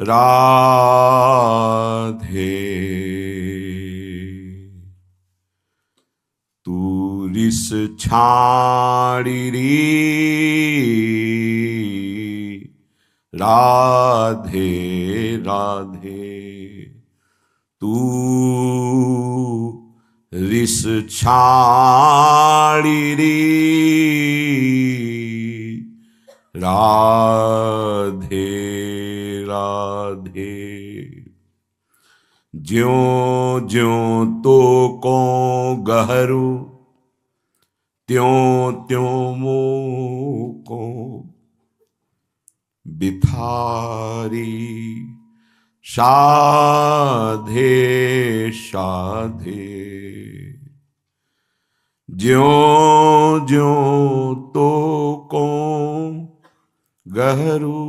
राधे। तू रिस छाड़ी री राधे राधे। तू रिस छाड़ी री राधे राधे। ज्यों ज्यों तो को गहरू त्यों त्यों मोको बिथारी साधे साधे। ज्यों ज्यों तो को गहरू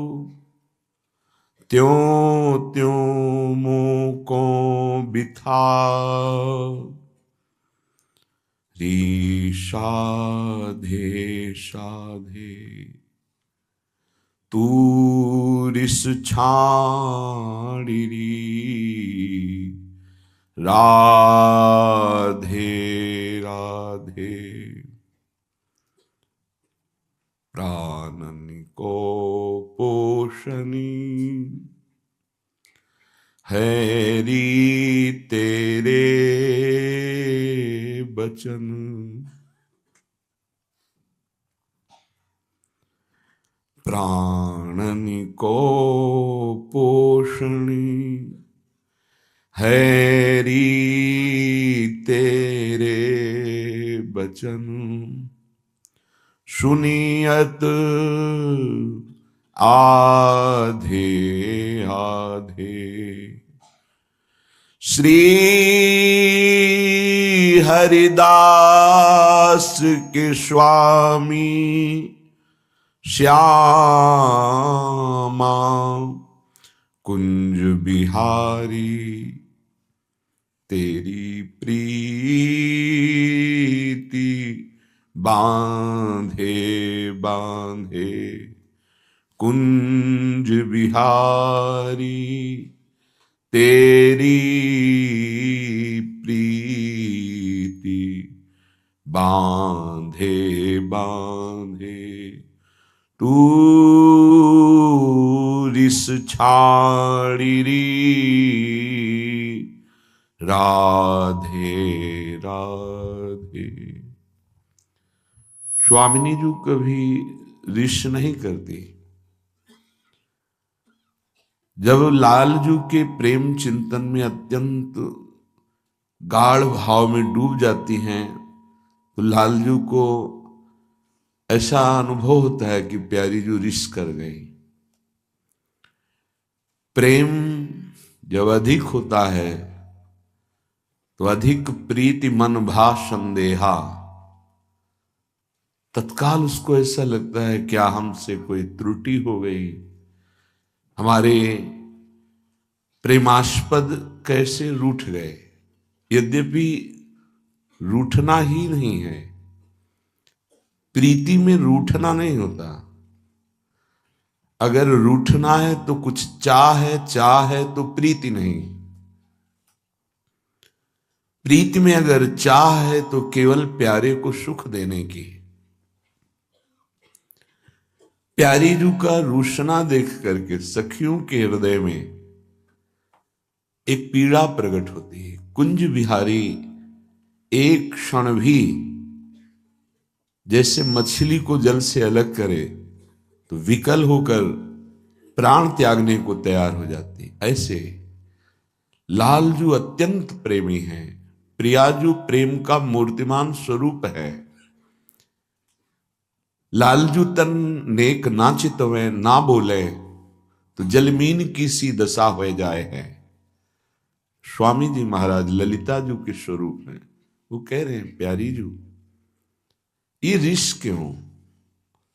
त्यों त्यों मोको बिथा री साधे साधे। तू रिस छाड़ी री राधे राधे। प्राणन को पोषणी हैरी तेरे बचन। प्राणन को पोषणी हैरी तेरे बचन। सुनियत आधे आधे। श्री हरिदास के स्वामी श्यामा कुंज बिहारी तेरी प्रीति बांधे बांधे। कुंज बिहारी तेरी प्रीति बांधे बांधे। तू रिस छाड़ी री राधे राधे। स्वामिनी जी कभी रिस नहीं करती। जब लालजू के प्रेम चिंतन में अत्यंत गाढ़ भाव में डूब जाती हैं तो लालजू को ऐसा अनुभव होता है कि प्यारी जू रिस कर गई। प्रेम जब अधिक होता है तो अधिक प्रीति मन भा संदेहा। तत्काल उसको ऐसा लगता है क्या हमसे कोई त्रुटि हो गई, हमारे प्रेमास्पद कैसे रूठ गए। यद्यपि रूठना ही नहीं है, प्रीति में रूठना नहीं होता। अगर रूठना है तो कुछ चाह है तो प्रीति नहीं। प्रीति में अगर चाह है तो केवल प्यारे को सुख देने की। प्यारी जू का रूठना देख करके सखियों के हृदय में एक पीड़ा प्रकट होती है। कुंज बिहारी एक क्षण भी जैसे मछली को जल से अलग करे तो विकल होकर प्राण त्यागने को तैयार हो जाती, ऐसे लालजू अत्यंत प्रेमी हैं। प्रियाजू प्रेम का मूर्तिमान स्वरूप है। लालजू तन नेक ना चितवे ना बोले तो जलमीन की सी दशा हो जाए है। स्वामी जी महाराज ललिता जू के स्वरूप हैं। वो कह रहे हैं प्यारी जू ये रिस क्यों।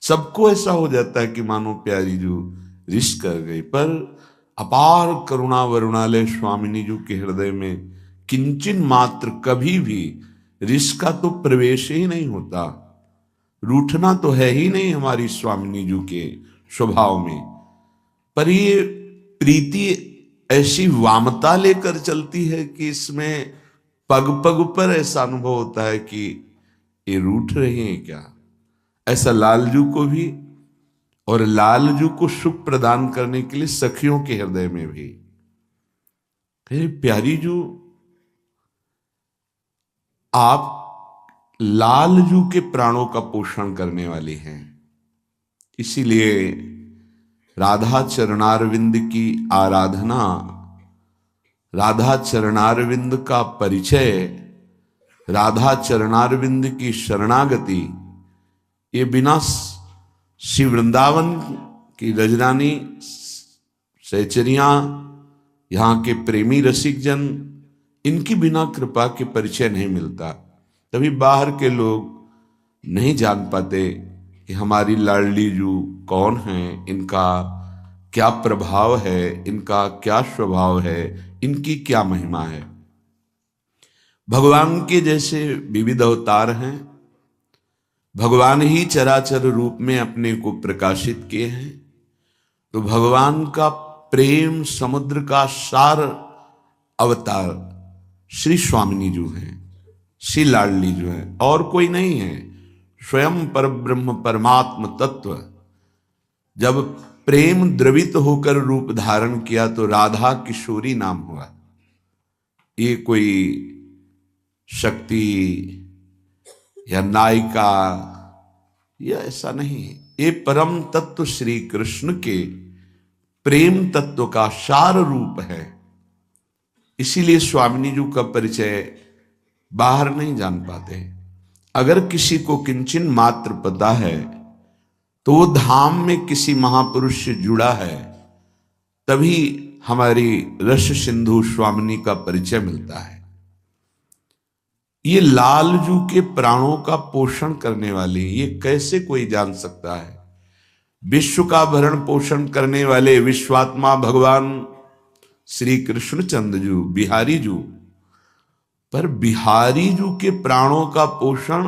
सबको ऐसा हो जाता है कि मानो प्यारी जू रिस कर गई, पर अपार करुणा वरुणालय स्वामिनी जू के हृदय में किंचन मात्र कभी भी रिस का तो प्रवेश ही नहीं होता। रूठना तो है ही नहीं हमारी स्वामिनी जू के स्वभाव में। पर ये प्रीति ऐसी वामता लेकर चलती है कि इसमें पग पग पर ऐसा अनुभव होता है कि ये रूठ रहे हैं क्या। ऐसा लालजू को भी, और लालजू को सुख प्रदान करने के लिए सखियों के हृदय में भी, प्यारी जू आप लालजू के प्राणों का पोषण करने वाली हैं। इसीलिए राधा चरणारविंद की आराधना, राधा चरणारविंद का परिचय, राधा चरणारविंद की शरणागति, ये बिना श्री वृंदावन की रजरानी सहचरियां, यहाँ के प्रेमी रसिक जन, इनकी बिना कृपा के परिचय नहीं मिलता। तभी बाहर के लोग नहीं जान पाते कि हमारी लाडली जू कौन है, इनका क्या प्रभाव है, इनका क्या स्वभाव है, इनकी क्या महिमा है। भगवान के जैसे विविध अवतार हैं, भगवान ही चराचर रूप में अपने को प्रकाशित किए हैं। तो भगवान का प्रेम समुद्र का सार अवतार श्री स्वामिनी जो हैं, श्री लाडली जो है, और कोई नहीं है। स्वयं परब्रह्म परमात्म तत्व जब प्रेम द्रवित होकर रूप धारण किया तो राधा किशोरी नाम हुआ। ये कोई शक्ति या नायिका या ऐसा नहीं, ये परम तत्व श्री कृष्ण के प्रेम तत्व का सार रूप है। इसीलिए स्वामिनी जी का परिचय बाहर नहीं जान पाते। अगर किसी को किंचन मात्र पता है तो वो धाम में किसी महापुरुष से जुड़ा है, तभी हमारी रस सिंधु स्वामिनी का परिचय मिलता है। ये लालजू के प्राणों का पोषण करने वाली, ये कैसे कोई जान सकता है। विश्व का भरण पोषण करने वाले विश्वात्मा भगवान श्री कृष्णचंद्र जू, बिहारी जू, पर बिहारी जू के प्राणों का पोषण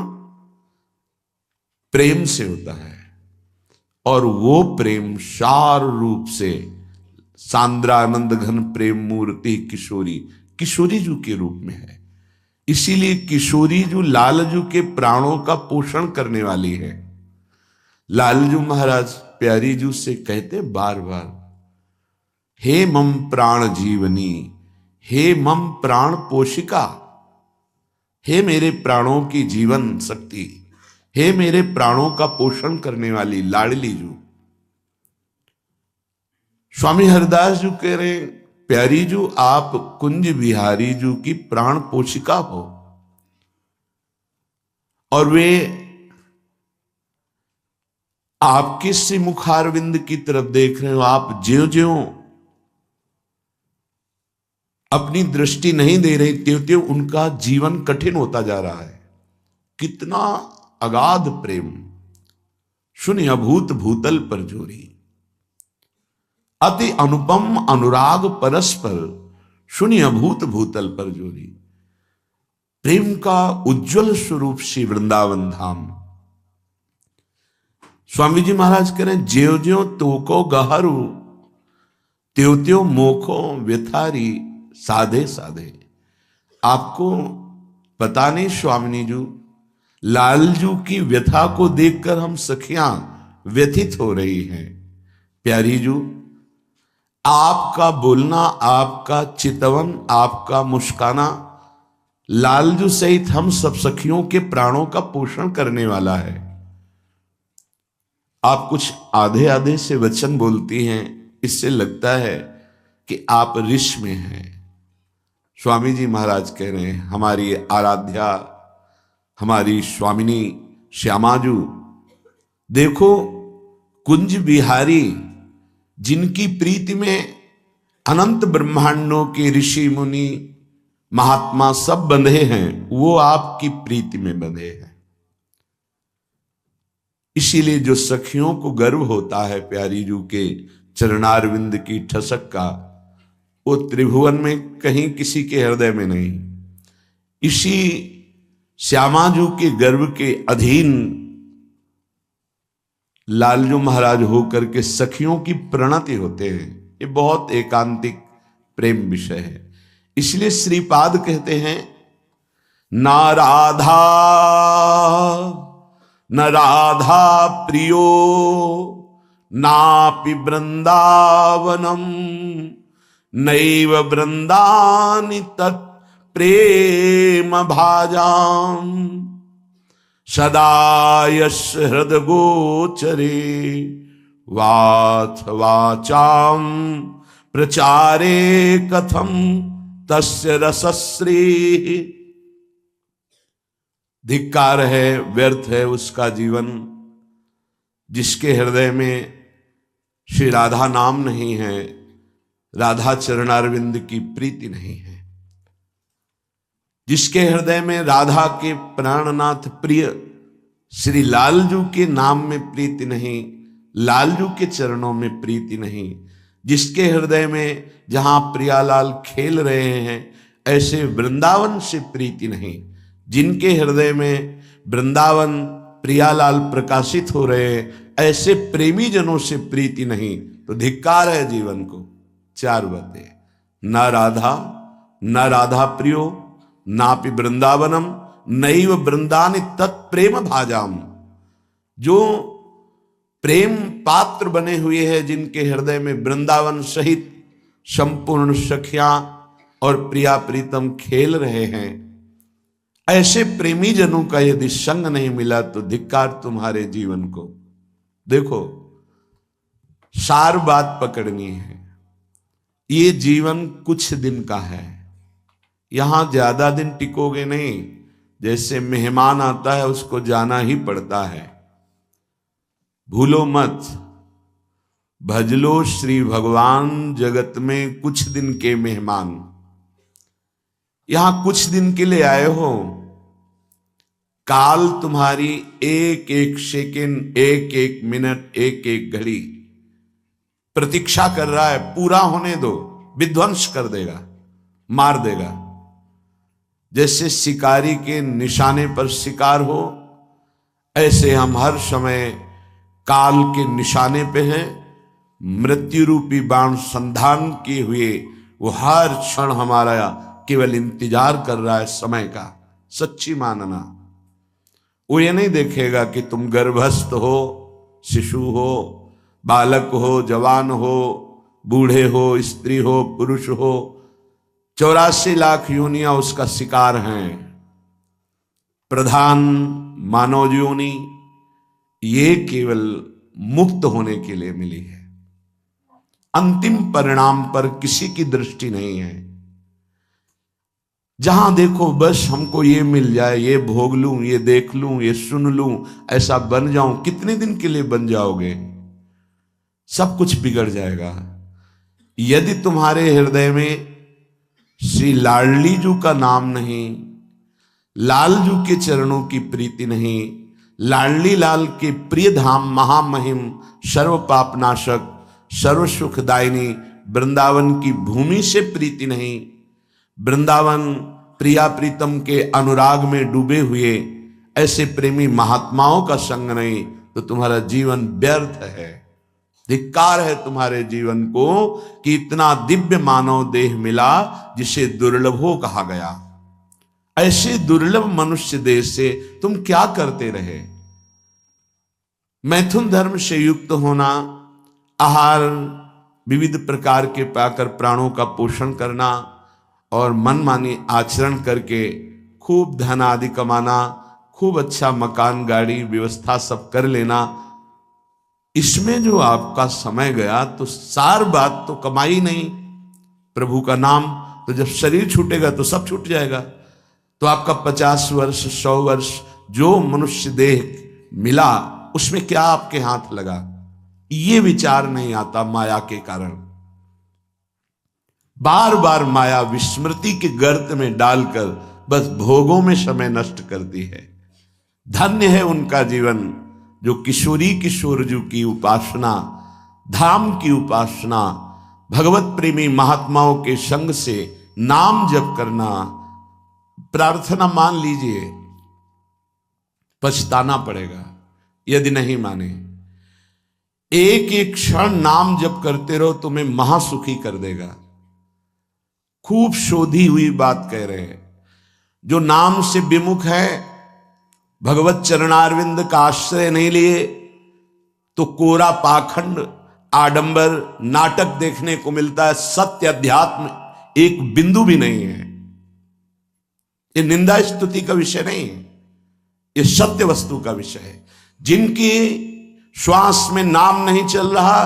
प्रेम से होता है, और वो प्रेम सार रूप से सांद्रानंद घन प्रेम मूर्ति किशोरी, किशोरी जू के रूप में है। इसीलिए किशोरी जू लालजू के प्राणों का पोषण करने वाली है। लालजू महाराज प्यारी जू से कहते बार बार, हे मम प्राण जीवनी, हे मम प्राण पोषिका, हे मेरे प्राणों की जीवन शक्ति, हे मेरे प्राणों का पोषण करने वाली लाडली जू। स्वामी हरिदास जी कह रहे, प्यारी जू आप कुंज बिहारी जू की प्राण पोषिका हो, और वे आपके श्री मुखारविंद की तरफ देख रहे हो। आप ज्यों ज्यों अपनी दृष्टि नहीं दे रहे, त्यों त्यों उनका जीवन कठिन होता जा रहा है। कितना अगाध प्रेम, सुनि अभूत भूतल पर जोरी, अति अनुपम अनुराग परस्पर, सुनि अभूत भूतल पर जोरी। प्रेम का उज्जवल स्वरूप श्री वृंदावन धाम। स्वामी जी महाराज कह रहे, ज्यों ज्यों तोको गहरू, त्यों त्यों मोखो व्यथारी साधे साधे। आपको पता नहीं स्वामिनी जू, लालजू की व्यथा को देखकर हम सखियां व्यथित हो रही हैं। प्यारी जू आपका बोलना, आपका चितवन, आपका मुस्काना लालजू सहित हम सब सखियों के प्राणों का पोषण करने वाला है। आप कुछ आधे आधे से वचन बोलती हैं, इससे लगता है कि आप ऋष में हैं। स्वामी जी महाराज कह रहे हैं, हमारी आराध्या, हमारी स्वामिनी श्यामाजू, देखो कुंज बिहारी जिनकी प्रीति में अनंत ब्रह्मांडों के ऋषि मुनि महात्मा सब बंधे हैं, वो आपकी प्रीति में बंधे हैं। इसीलिए जो सखियों को गर्व होता है प्यारी जू के चरणारविंद की ठसक का, वो त्रिभुवन में कहीं किसी के हृदय में नहीं। इसी श्यामाजू के गर्व के अधीन लालजू महाराज होकर के सखियों की प्रणति होते हैं। ये बहुत एकांतिक प्रेम विषय है। इसलिए श्रीपाद कहते हैं ना राधा न राधा प्रियो नापि वृंदावनम नैव वृंदानि तत् प्रेम भाजाम सदा यश हृदय गोचरे वाथ वाचाम प्रचारे कथम तस्य रसश्री। धिक्कार है, व्यर्थ है उसका जीवन जिसके हृदय में श्री राधा नाम नहीं है, राधा चरणारविंद की प्रीति नहीं है, जिसके हृदय में राधा के प्राणनाथ प्रिय श्री लालजू के नाम में प्रीति नहीं, लालजू के चरणों में प्रीति नहीं, जिसके हृदय में जहां प्रियालाल खेल रहे हैं ऐसे वृंदावन से प्रीति नहीं, जिनके हृदय में वृंदावन प्रियालाल प्रकाशित हो रहे हैं ऐसे प्रेमी जनों से प्रीति नहीं, तो धिक्कार है जीवन को। चार बातें, न राधा प्रियो नापि वृंदावनम नैव वृंदानि तत्प्रेम भाजाम। जो प्रेम पात्र बने हुए हैं, जिनके हृदय में वृंदावन सहित संपूर्ण सखियां और प्रिया प्रीतम खेल रहे हैं, ऐसे प्रेमी जनों का यदि संग नहीं मिला तो धिक्कार तुम्हारे जीवन को। देखो, सार बात पकड़नी है, ये जीवन कुछ दिन का है, यहां ज्यादा दिन टिकोगे नहीं। जैसे मेहमान आता है उसको जाना ही पड़ता है। भूलो मत, भजलो श्री भगवान जगत में कुछ दिन के मेहमान। यहां कुछ दिन के लिए आए हो, काल तुम्हारी एक एक सेकेंड, एक एक मिनट, एक एक घड़ी प्रतीक्षा कर रहा है, पूरा होने दो, विध्वंस कर देगा, मार देगा। जैसे शिकारी के निशाने पर शिकार हो, ऐसे हम हर समय काल के निशाने पे हैं। मृत्यु रूपी बाण संधान किए हुए वो हर क्षण हमारा केवल इंतजार कर रहा है समय का। सच्ची मानना, वो ये नहीं देखेगा कि तुम गर्भस्थ हो, शिशु हो, बालक हो, जवान हो, बूढ़े हो, स्त्री हो, पुरुष हो, 84 लाख योनियां उसका शिकार हैं। प्रधान मानव योनि ये केवल मुक्त होने के लिए मिली है, अंतिम परिणाम पर किसी की दृष्टि नहीं है। जहां देखो बस हमको ये मिल जाए, ये भोग लूं, ये देख लूं, ये सुन लूं, ऐसा बन जाऊं। कितने दिन के लिए बन जाओगे? सब कुछ बिगड़ जाएगा। यदि तुम्हारे हृदय में श्री लाडलीजू का नाम नहीं, लालजू के चरणों की प्रीति नहीं, लाडली लाल के प्रिय धाम महामहिम सर्व पापनाशक सर्व सुखदायिनी वृंदावन की भूमि से प्रीति नहीं, वृंदावन प्रिया प्रीतम के अनुराग में डूबे हुए ऐसे प्रेमी महात्माओं का संग नहीं, तो तुम्हारा जीवन व्यर्थ है। धिक्कार है तुम्हारे जीवन को कि इतना दिव्य मानव देह मिला जिसे दुर्लभो कहा गया। ऐसे दुर्लभ मनुष्य देह से तुम क्या करते रहे? मैथुन धर्म से युक्त होना, आहार विविध प्रकार के पाकर प्राणों का पोषण करना और मनमानी आचरण करके खूब धन आदि कमाना, खूब अच्छा मकान गाड़ी व्यवस्था सब कर लेना, इसमें जो आपका समय गया तो सार बात तो कमाई नहीं, प्रभु का नाम। तो जब शरीर छूटेगा तो सब छूट जाएगा। तो आपका 50 वर्ष 100 वर्ष जो मनुष्य देह मिला उसमें क्या आपके हाथ लगा? ये विचार नहीं आता माया के कारण। बार बार माया विस्मृति के गर्त में डालकर बस भोगों में समय नष्ट करती है। धन्य है उनका जीवन जो किशोरी किशोरजू की उपासना, धाम की उपासना, भगवत प्रेमी महात्माओं के संग से नाम जप करना, प्रार्थना मान लीजिए, पछताना पड़ेगा यदि नहीं माने। एक एक क्षण नाम जप करते रहो, तुम्हें महासुखी कर देगा। खूब शोधी हुई बात कह रहे हैं। जो नाम से विमुख है, भगवत चरणारविंद का आश्रय नहीं लिए, तो कोरा पाखंड, आडंबर, नाटक देखने को मिलता है। सत्य अध्यात्म एक बिंदु भी नहीं है। ये निंदा स्तुति का विषय नहीं है, ये सत्य वस्तु का विषय है। जिनकी श्वास में नाम नहीं चल रहा,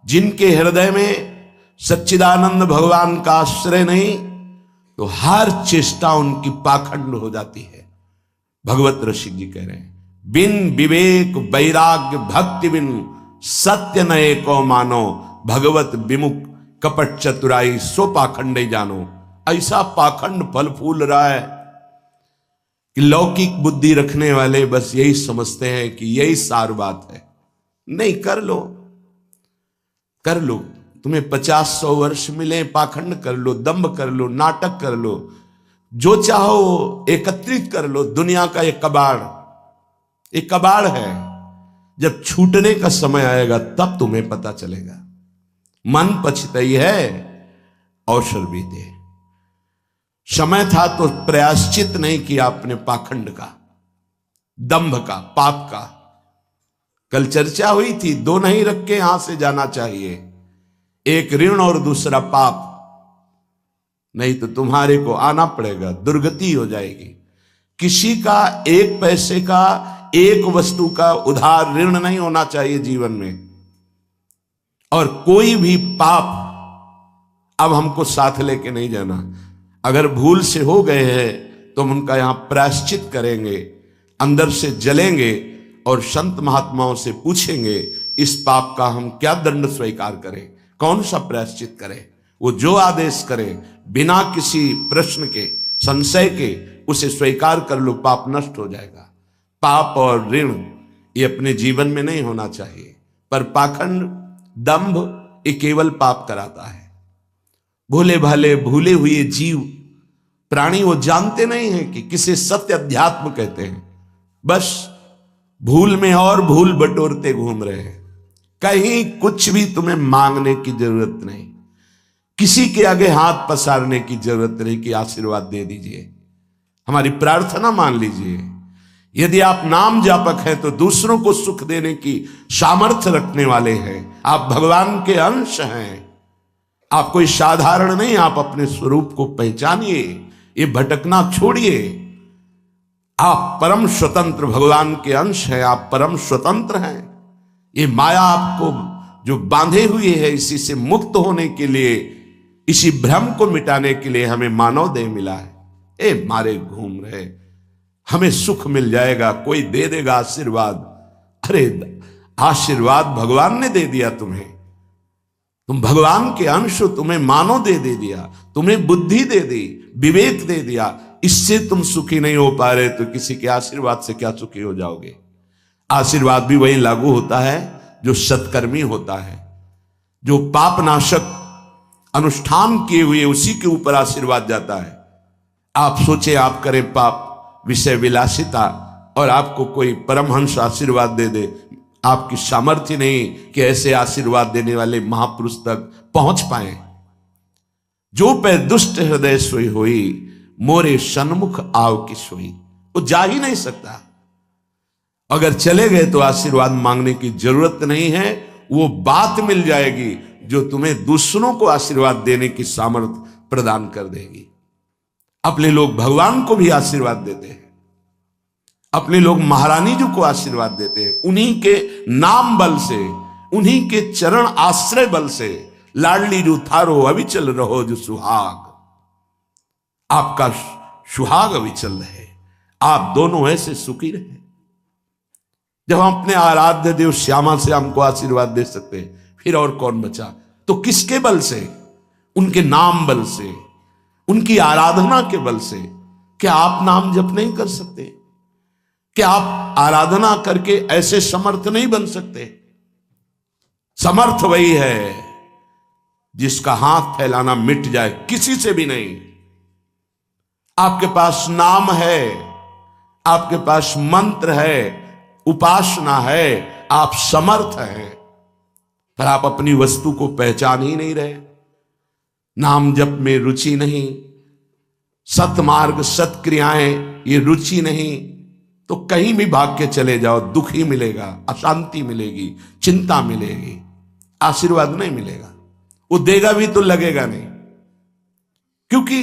जिनके हृदय में सच्चिदानंद भगवान का आश्रय नहीं, तो हर चेष्टा उनकी पाखंड हो जाती है। भगवत रसिक जी कह रहे हैं, बिन विवेक वैराग्य भक्ति बिन सत्य न एको मानो, भगवत विमुख कपट चतुराई सो पाखंड जानो। ऐसा पाखंड फल फूल रहा है कि लौकिक बुद्धि रखने वाले बस यही समझते हैं कि यही सार बात है। नहीं, कर लो, कर लो। तुम्हें 50-100 वर्ष मिले, पाखंड कर लो, दंभ कर लो, नाटक कर लो, जो चाहो एकत्रित कर लो। दुनिया का एक कबाड़ है। जब छूटने का समय आएगा तब तुम्हें पता चलेगा। मन पछताई है अवसर भी दे। समय था तो प्रायश्चित नहीं किया अपने पाखंड का, दंभ का, पाप का। कल चर्चा हुई थी, दो नहीं रख के यहां से जाना चाहिए, एक ऋण और दूसरा पाप। नहीं तो तुम्हारे को आना पड़ेगा, दुर्गति हो जाएगी। किसी का एक पैसे का, एक वस्तु का उधार ऋण नहीं होना चाहिए जीवन में। और कोई भी पाप अब हमको साथ लेके नहीं जाना। अगर भूल से हो गए हैं तो हम उनका यहां प्रायश्चित करेंगे, अंदर से जलेंगे और संत महात्माओं से पूछेंगे इस पाप का हम क्या दंड स्वीकार करें, कौन सा प्रायश्चित करें। वो जो आदेश करें, बिना किसी प्रश्न के, संशय के उसे स्वीकार कर लो, पाप नष्ट हो जाएगा। पाप और ऋण ये अपने जीवन में नहीं होना चाहिए, पर पाखंड, दंभ ये केवल पाप कराता है। भोले भाले भूले हुए जीव प्राणी वो जानते नहीं हैं कि किसे सत्य अध्यात्म कहते हैं। बस भूल में और भूल बटोरते घूम रहे हैं। कहीं कुछ भी तुम्हें मांगने की जरूरत नहीं, किसी के आगे हाथ पसारने की जरूरत नहीं कि आशीर्वाद दे दीजिए। हमारी प्रार्थना मान लीजिए। यदि आप नाम जापक हैं तो दूसरों को सुख देने की सामर्थ्य रखने वाले हैं। आप भगवान के अंश हैं। आप कोई साधारण नहीं, आप अपने स्वरूप को पहचानिए, ये भटकना छोड़िए। आप परम स्वतंत्र भगवान के अंश हैं, आप परम स्वतंत्र हैं। ये माया आपको जो बांधे हुई है, इसी से मुक्त होने के लिए, इसी भ्रम को मिटाने के लिए हमें मानव देह मिला है। ए मारे घूम रहे, हमें सुख मिल जाएगा, कोई दे देगा आशीर्वाद। अरे आशीर्वाद भगवान ने दे दिया तुम्हें, तुम भगवान के अंश हो, तुम्हें मानव दे दिया, तुम्हें बुद्धि दे दी, विवेक दे दिया। इससे तुम सुखी नहीं हो पा रहे तो किसी के आशीर्वाद से क्या सुखी हो जाओगे। आशीर्वाद भी वही लागू होता है जो सत्कर्मी होता है, जो पाप नाशक अनुष्ठान किए हुए उसी के ऊपर आशीर्वाद जाता है। आप सोचे आप करें पाप, विषय विलासिता, और आपको कोई परमहंस आशीर्वाद दे दे। आपकी सामर्थ्य नहीं कि ऐसे आशीर्वाद देने वाले महापुरुष तक पहुंच पाए। जो पे दुष्ट हृदय सोई हुई, मोरे सन्मुख आव की सोई। वो जा ही नहीं सकता। अगर चले गए तो आशीर्वाद मांगने की जरूरत नहीं है। वो बात मिल जाएगी जो तुम्हें दूसरों को आशीर्वाद देने की सामर्थ्य प्रदान कर देगी। अपने लोग भगवान को भी आशीर्वाद देते हैं, अपने लोग महारानी जी को आशीर्वाद देते हैं। उन्हीं के नाम बल से, उन्हीं के चरण आश्रय बल से, लाडली जो थारो अविचल रहो जो सुहाग। आपका सुहाग अविचल रहे, आप दोनों ऐसे सुखी रहे। जब हम अपने आराध्य देव श्यामा से हमको आशीर्वाद दे सकते हैं, फिर और कौन बचा। तो किसके बल से? उनके नाम बल से, उनकी आराधना के बल से। क्या आप नाम जप नहीं कर सकते? क्या आप आराधना करके ऐसे समर्थ नहीं बन सकते? समर्थ वही है जिसका हाथ फैलाना मिट जाए, किसी से भी नहीं। आपके पास नाम है, आपके पास मंत्र है, उपासना है, आप समर्थ हैं। पर आप अपनी वस्तु को पहचान ही नहीं रहे, नाम जप में रुचि नहीं, सतमार्ग सत्क्रियाएं ये रुचि नहीं, तो कहीं भी भाग के चले जाओ दुख ही मिलेगा, अशांति मिलेगी, चिंता मिलेगी, आशीर्वाद नहीं मिलेगा। वो देगा भी तो लगेगा नहीं, क्योंकि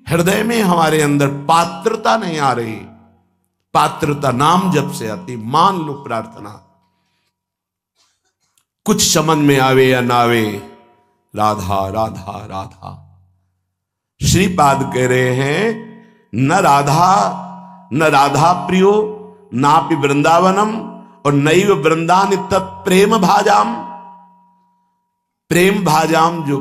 हृदय में हमारे अंदर पात्रता नहीं आ रही। पात्रता नाम जप से आती। मान लो प्रार्थना, कुछ समझ में आवे या ना आवे, राधा राधा राधा। श्रीपाद कह रहे हैं न राधा प्रियो नापि वृंदावनम और नैव वृंदान तत्प्रेम भाजाम। प्रेम भाजाम, जो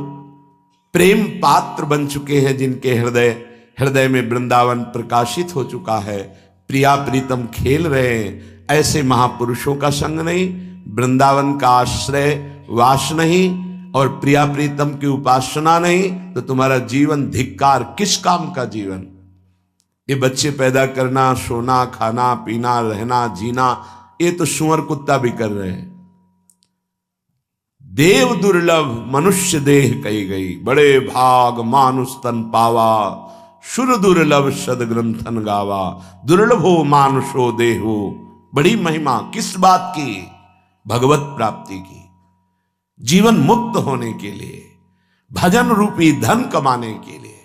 प्रेम पात्र बन चुके हैं, जिनके हृदय में वृंदावन प्रकाशित हो चुका है, प्रिया प्रीतम खेल रहे हैं, ऐसे महापुरुषों का संग नहीं, वृंदावन का आश्रय वास नहीं और प्रिया प्रीतम की उपासना नहीं, तो तुम्हारा जीवन धिक्कार। किस काम का जीवन? ये बच्चे पैदा करना, सोना, खाना, पीना, रहना, जीना, ये तो सुअर कुत्ता भी कर रहे हैं। देव दुर्लभ मनुष्य देह कही गई, बड़े भाग मानुष तन पावा, सुर दुर्लभ सदग्रंथन गावा, दुर्लभो मानुषो देहो। बड़ी महिमा किस बात की? भगवत प्राप्ति की, जीवन मुक्त होने के लिए, भजन रूपी धन कमाने के लिए।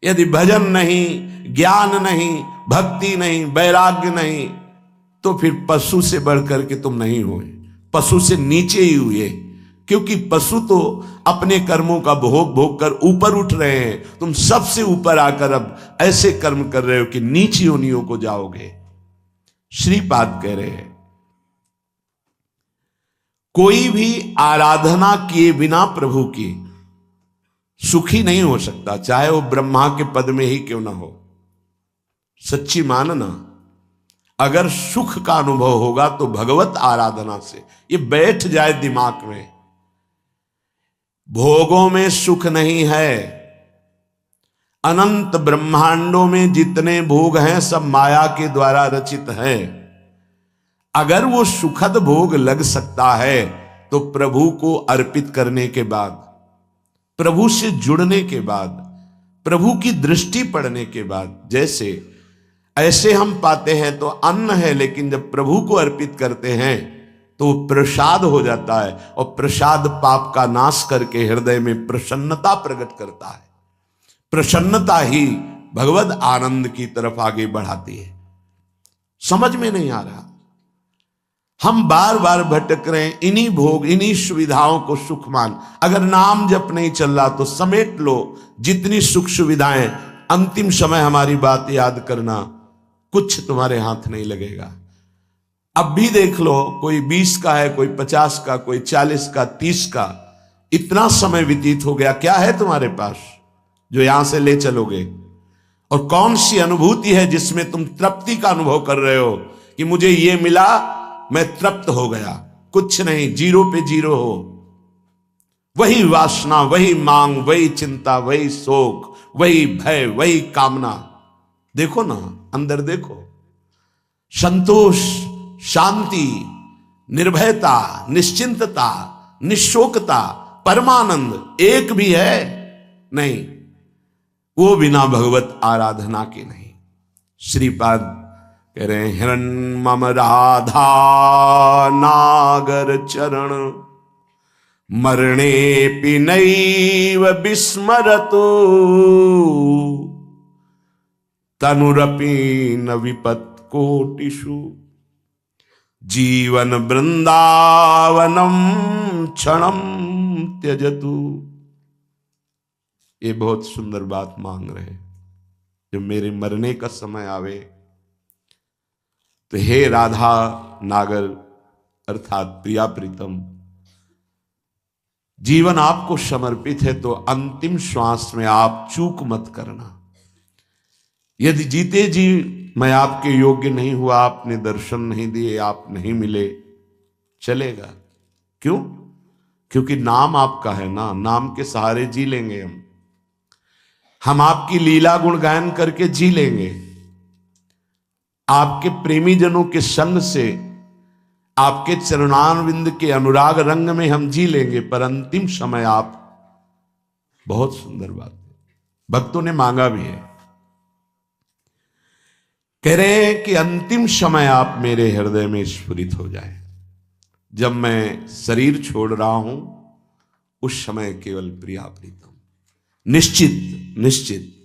यदि भजन नहीं, ज्ञान नहीं, भक्ति नहीं, वैराग्य नहीं, तो फिर पशु से बढ़कर के तुम नहीं हुए, पशु से नीचे ही हुए। क्योंकि पशु तो अपने कर्मों का भोग कर ऊपर उठ रहे हैं, तुम सबसे ऊपर आकर अब ऐसे कर्म कर रहे हो कि नीची योनियों को जाओगे। श्रीपाद कह रहे हैं कोई भी आराधना किए बिना प्रभु की सुखी नहीं हो सकता, चाहे वो ब्रह्मा के पद में ही क्यों ना हो। सच्ची मानना, अगर सुख का अनुभव होगा तो भगवत आराधना से। ये बैठ जाए दिमाग में, भोगों में सुख नहीं है। अनंत ब्रह्मांडों में जितने भोग हैं सब माया के द्वारा रचित हैं। अगर वो सुखद भोग लग सकता है तो प्रभु को अर्पित करने के बाद, प्रभु से जुड़ने के बाद, प्रभु की दृष्टि पड़ने के बाद, जैसे ऐसे हम पाते हैं तो अन्न है, लेकिन जब प्रभु को अर्पित करते हैं तो प्रसाद हो जाता है, और प्रसाद पाप का नाश करके हृदय में प्रसन्नता प्रकट करता है। प्रसन्नता ही भगवद आनंद की तरफ आगे बढ़ाती है। समझ में नहीं आ रहा, हम बार बार भटक रहे हैं इन्हीं भोग, इन्हीं सुविधाओं को सुख मान। अगर नाम जप नहीं चल रहा तो समेट लो जितनी सुख सुविधाएं, अंतिम समय हमारी बात याद करना, कुछ तुम्हारे हाथ नहीं लगेगा। अब भी देख लो, कोई 20 का है, कोई 50 का, कोई 40 का, 30 का, इतना समय व्यतीत हो गया, क्या है तुम्हारे पास जो यहां से ले चलोगे? और कौन सी अनुभूति है जिसमें तुम तृप्ति का अनुभव कर रहे हो कि मुझे ये मिला, मैं तृप्त हो गया? कुछ नहीं, जीरो पे जीरो हो। वही वासना, वही मांग, वही चिंता, वही शोक, वही भय, वही कामना। देखो ना, अंदर देखो। संतोष, शांति, निर्भयता, निश्चिंतता, निशोकता, परमानंद एक भी है नहीं, वो बिना भगवत आराधना के नहीं। श्रीपाद कह रहे हैं हिरण्मम राधा नागर चरण मरणे पिनैव विस्मरतु तनुरपि न विपत् कोटिषु जीवन वृंदावनम क्षणम त्यजतु। ये बहुत सुंदर बात मांग रहे हैं। जब मेरे मरने का समय आवे तो हे राधा नागर अर्थात प्रिया प्रीतम, जीवन आपको समर्पित है, तो अंतिम श्वास में आप चूक मत करना। यदि जीते जी मैं आपके योग्य नहीं हुआ, आपने दर्शन नहीं दिए, आप नहीं मिले, चलेगा। क्यों? क्योंकि नाम आपका है ना, नाम के सहारे जी लेंगे हम आपकी लीला गुण गायन करके जी लेंगे। आपके प्रेमी जनों के संग से आपके चरणारविंद के अनुराग रंग में हम जी लेंगे, पर अंतिम समय आप, बहुत सुंदर बात है, भक्तों ने मांगा भी है, कह रहे हैं कि अंतिम समय आप मेरे हृदय में स्फुरित हो जाए। जब मैं शरीर छोड़ रहा हूं उस समय केवल प्रिया प्रीतम। निश्चित निश्चित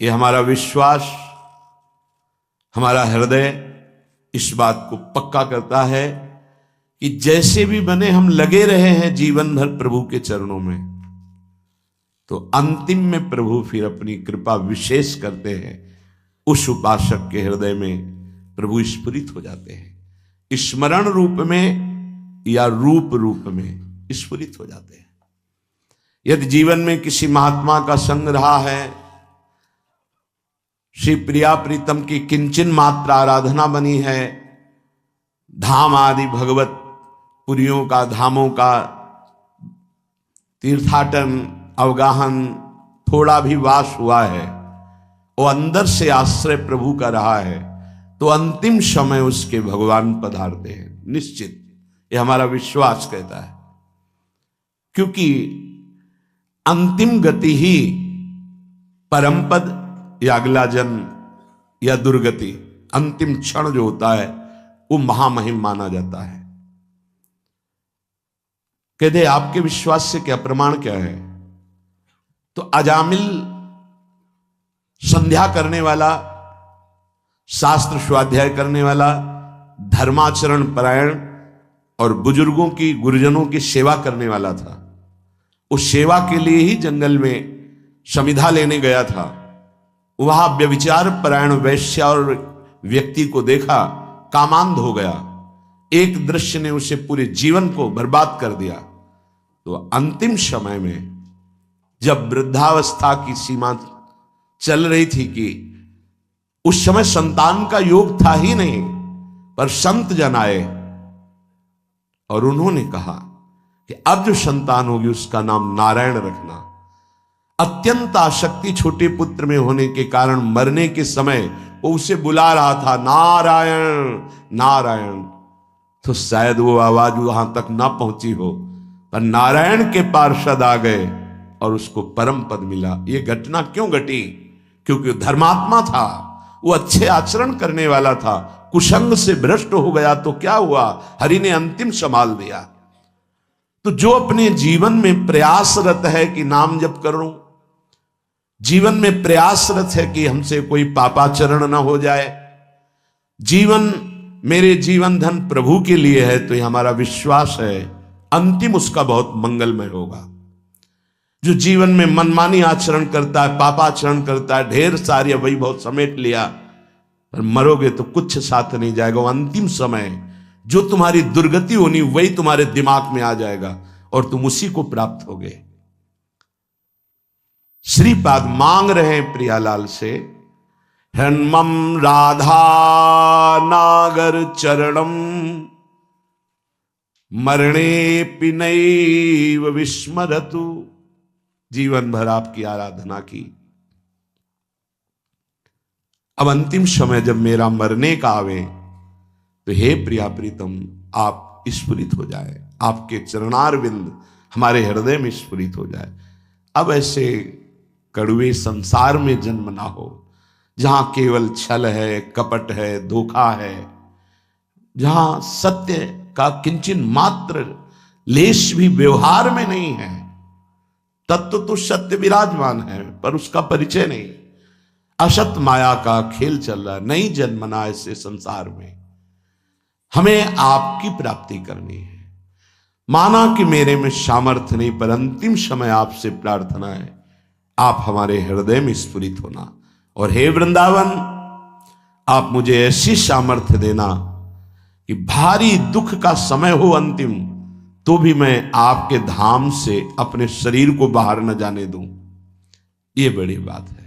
ये हमारा विश्वास, हमारा हृदय इस बात को पक्का करता है कि जैसे भी बने हम लगे रहे हैं जीवन भर प्रभु के चरणों में, तो अंतिम में प्रभु फिर अपनी कृपा विशेष करते हैं। उस उपासक के हृदय में प्रभु स्फुरित हो जाते हैं, स्मरण रूप में या रूप रूप में स्फुरित हो जाते हैं। यदि जीवन में किसी महात्मा का संग रहा है, श्री प्रिया प्रीतम की किंचन मात्र आराधना बनी है, धाम आदि भगवत पुरियों का, धामों का तीर्थाटन अवगाहन थोड़ा भी वास हुआ है, वो अंदर से आश्रय प्रभु का रहा है, तो अंतिम समय उसके भगवान पधारते हैं। निश्चित ये हमारा विश्वास कहता है, क्योंकि अंतिम गति ही परम पद या अगला जन्म या दुर्गति, अंतिम क्षण जो होता है वो महामहिम माना जाता है। कहते आपके विश्वास से क्या प्रमाण क्या है? तो अजामिल संध्या करने वाला, शास्त्र स्वाध्याय करने वाला, धर्माचरण परायण और बुजुर्गों की, गुरुजनों की सेवा करने वाला था। उस सेवा के लिए ही जंगल में समिधा लेने गया था। वहां व्यभिचार परायण वैश्या और व्यक्ति को देखा, कामांध हो गया। एक दृश्य ने उसे पूरे जीवन को बर्बाद कर दिया। तो अंतिम समय में जब वृद्धावस्था की सीमा चल रही थी कि उस समय संतान का योग था ही नहीं, पर संत जन आए और उन्होंने कहा कि अब जो संतान होगी उसका नाम नारायण रखना। अत्यंत आसक्ति छोटे पुत्र में होने के कारण मरने के समय वो उसे बुला रहा था, नारायण नारायण। तो शायद वो आवाज वहां तक ना पहुंची हो, पर नारायण के पार्षद आ गए और उसको परम पद मिला। ये घटना क्यों घटी? क्योंकि धर्मात्मा था, वो अच्छे आचरण करने वाला था। कुसंग से भ्रष्ट हो गया तो क्या हुआ? हरि ने अंतिम संभाल दिया। तो जो अपने जीवन में प्रयासरत है कि नाम जप करूं, जीवन में प्रयासरत है कि हमसे कोई पापाचरण ना हो जाए, जीवन मेरे जीवन धन प्रभु के लिए है, तो ये हमारा विश्वास है अंतिम उसका बहुत मंगलमय होगा। जो जीवन में मनमानी आचरण करता है, पापाचरण करता है, ढेर सारी वही बहुत समेट लिया, पर मरोगे तो कुछ साथ नहीं जाएगा। वो अंतिम समय जो तुम्हारी दुर्गति होनी वही तुम्हारे दिमाग में आ जाएगा और तुम उसी को प्राप्त होगे। श्रीपाद मांग रहे हैं प्रियालाल से, हन्मम राधा नागर चरणम मरणे पिनैव विस्मरतु। जीवन भर आपकी आराधना की, अब अंतिम समय जब मेरा मरने का आवे तो हे प्रिया प्रीतम आप स्फुरित हो जाए, आपके चरणारविंद हमारे हृदय में स्फुरित हो जाए। अब ऐसे कड़वे संसार में जन्म ना हो जहां केवल छल है, कपट है, धोखा है, जहां सत्य का किंचन मात्र लेश भी व्यवहार में नहीं है। तत्व तो सत्य विराजमान है पर उसका परिचय नहीं। असत माया का खेल चल रहा है, नहीं जन्मना ऐसे संसार में। हमें आपकी प्राप्ति करनी है। माना कि मेरे में सामर्थ्य नहीं, पर अंतिम समय आपसे प्रार्थना है आप हमारे हृदय में स्फुरित होना। और हे वृंदावन, आप मुझे ऐसी सामर्थ्य देना कि भारी दुख का समय हो अंतिम, तो भी मैं आपके धाम से अपने शरीर को बाहर न जाने दूं। ये बड़ी बात है।